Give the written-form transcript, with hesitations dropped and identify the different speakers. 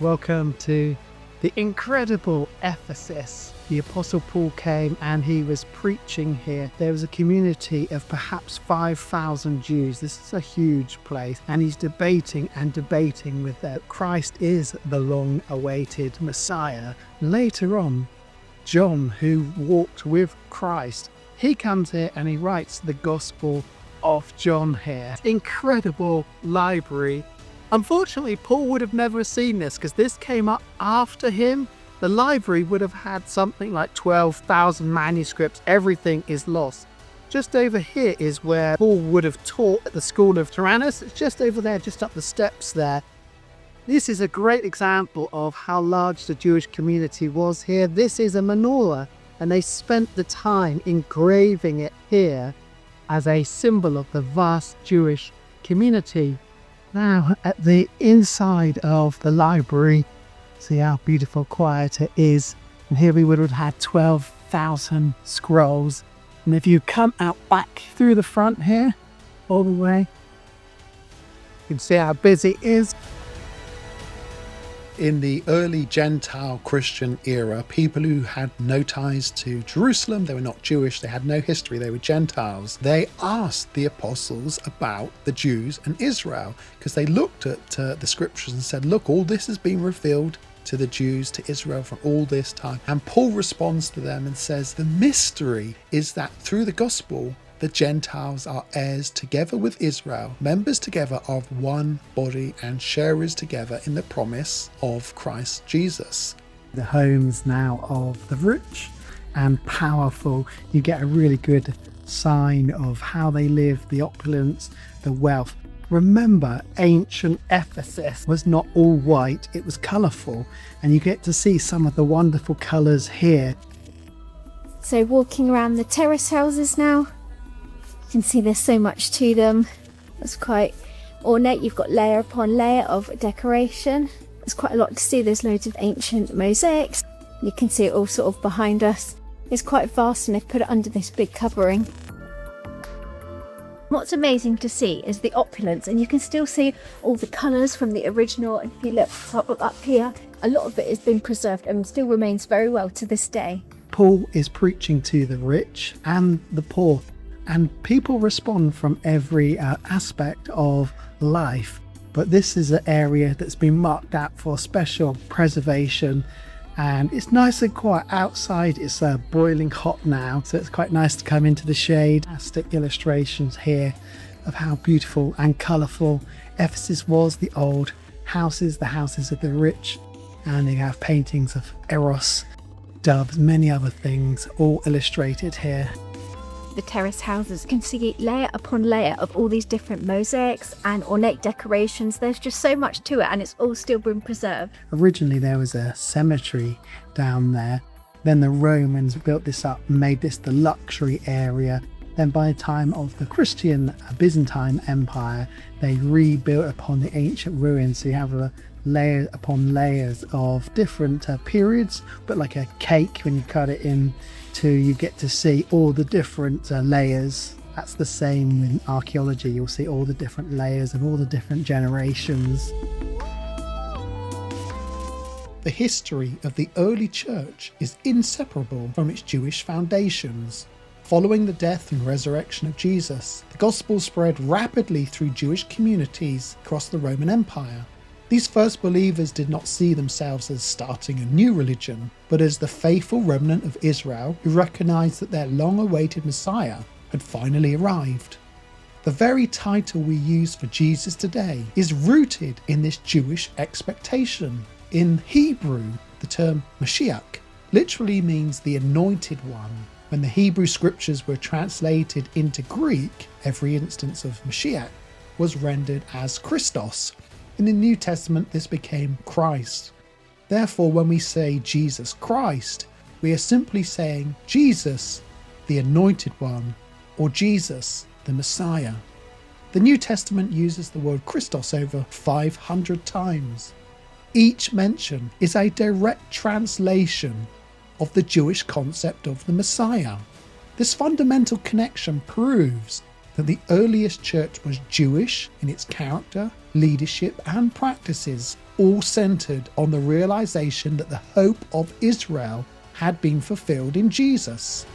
Speaker 1: Welcome to the incredible Ephesus. The Apostle Paul came and he was preaching here. There was a community of perhaps 5,000 Jews. This is a huge place. And he's debating with them. Christ is the long-awaited Messiah. Later on, John, who walked with Christ, he comes here and he writes the Gospel of John here. Incredible library. Unfortunately, Paul would have never seen this because this came up after him. The library would have had something like 12,000 manuscripts. Everything is lost. Just over here is where Paul would have taught at the school of Tyrannus. It's just over there, just up the steps there. This is a great example of how large the Jewish community was here. This is a menorah, and they spent the time engraving it here as a symbol of the vast Jewish community. Now, at the inside of the library, see how beautiful, quiet it is. And here we would have had 12,000 scrolls. And if you come out back through the front here, all the way, you can see how busy it is.
Speaker 2: In the early Gentile Christian era, people who had no ties to Jerusalem, they were not Jewish, they had no history, they were Gentiles. They asked the apostles about the Jews and Israel because they looked at the scriptures and said, look, all this has been revealed to the Jews, to Israel for all this time. And Paul responds to them and says, the mystery is that through the gospel, the Gentiles are heirs together with Israel, members together of one body and sharers together in the promise of Christ Jesus.
Speaker 1: The homes now of the rich and powerful. You get a really good sign of how they live, the opulence, the wealth. Remember, ancient Ephesus was not all white, it was colourful, and you get to see some of the wonderful colours here.
Speaker 3: So walking around the terrace houses now, you can see there's so much to them. It's quite ornate. You've got layer upon layer of decoration. There's quite a lot to see. There's loads of ancient mosaics. You can see it all sort of behind us. It's quite vast and they've put it under this big covering. What's amazing to see is the opulence, and you can still see all the colours from the original. And if you look up here, a lot of it has been preserved and still remains very well to this day.
Speaker 1: Paul is preaching to the rich and the poor. And people respond from every aspect of life. But this is an area that's been marked out for special preservation. And it's nice and quiet outside. It's boiling hot now, so it's quite nice to come into the shade. Fantastic illustrations here of how beautiful and colourful Ephesus was. The old houses, the houses of the rich. And you have paintings of Eros, doves, many other things, all illustrated here.
Speaker 3: The terrace houses, you can see layer upon layer of all these different mosaics and ornate decorations. There's just so much to it, and it's all still been preserved.
Speaker 1: Originally there was a cemetery down there. Then the Romans built this up and made this the luxury area. Then by the time of the Christian Byzantine Empire, they rebuilt upon the ancient ruins. So you have a layer upon layers of different periods, but like a cake, when you cut it into, you get to see all the different layers. That's the same in archaeology. You'll see all the different layers and all the different generations.
Speaker 2: The history of the early church is inseparable from its Jewish foundations. Following the death and resurrection of Jesus, the gospel spread rapidly through Jewish communities across the Roman Empire. These first believers did not see themselves as starting a new religion, but as the faithful remnant of Israel who recognized that their long-awaited Messiah had finally arrived. The very title we use for Jesus today is rooted in this Jewish expectation. In Hebrew, the term Mashiach literally means the anointed one. When the Hebrew scriptures were translated into Greek, every instance of Mashiach was rendered as Christos. In the New Testament, this became Christ. Therefore, when we say Jesus Christ, we are simply saying Jesus, the Anointed One, or Jesus, the Messiah. The New Testament uses the word Christos over 500 times. Each mention is a direct translation of the Jewish concept of the Messiah. This fundamental connection proves that the earliest church was Jewish in its character, leadership and practices. all centered on the realization that the hope of Israel had been fulfilled in Jesus.